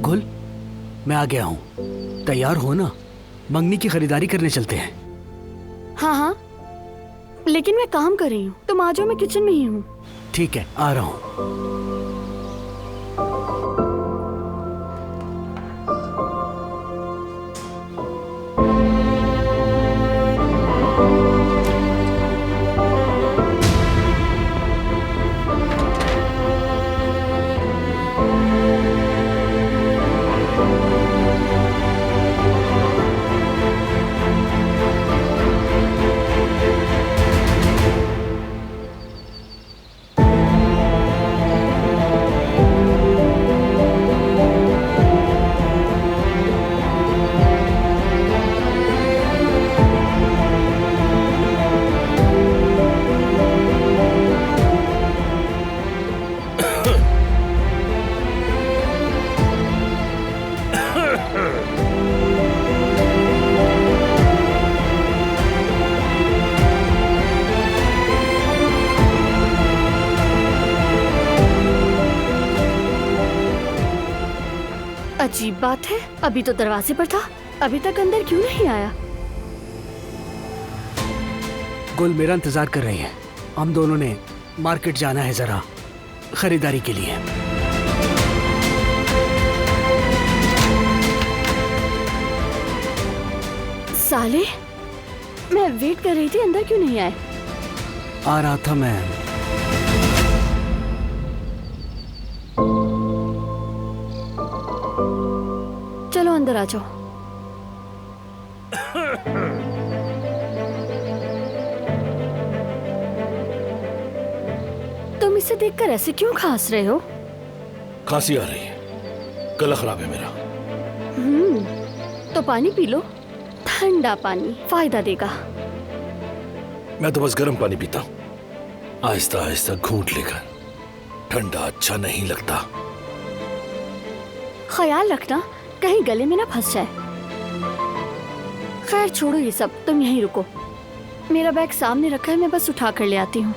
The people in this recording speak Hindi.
गुल, मैं आ गया हूँ। तैयार हो ना? मंगनी की खरीदारी करने चलते हैं। हाँ हाँ, लेकिन मैं काम कर रही हूँ, तुम आ जाओ, मैं किचन में ही हूँ। ठीक है, आ रहा हूँ। अजीब बात है, अभी तो दरवाजे पर था, अभी तक अंदर क्यों नहीं आया? गुल मेरा इंतजार कर रही है। हम दोनों ने मार्केट जाना है जरा खरीदारी के लिए। साले, मैं वेट कर रही थी, अंदर क्यों नहीं आए? आ रहा था मैं। चलो अंदर आ जाओ। तुम इसे देखकर ऐसे क्यों खांस रहे हो? खांसी आ रही है, गला खराब है मेरा। तो पानी पी लो, ठंडा पानी फायदा देगा। मैं तो बस गर्म पानी पीता हूँ, आहिस्ता आहिस्ता घूंट लेकर। ठंडा अच्छा नहीं लगता। ख्याल रखना कहीं गले में ना फंस जाए। खैर छोड़ो ये सब, तुम यहीं रुको, मेरा बैग सामने रखा है, मैं बस उठा कर ले आती हूँ।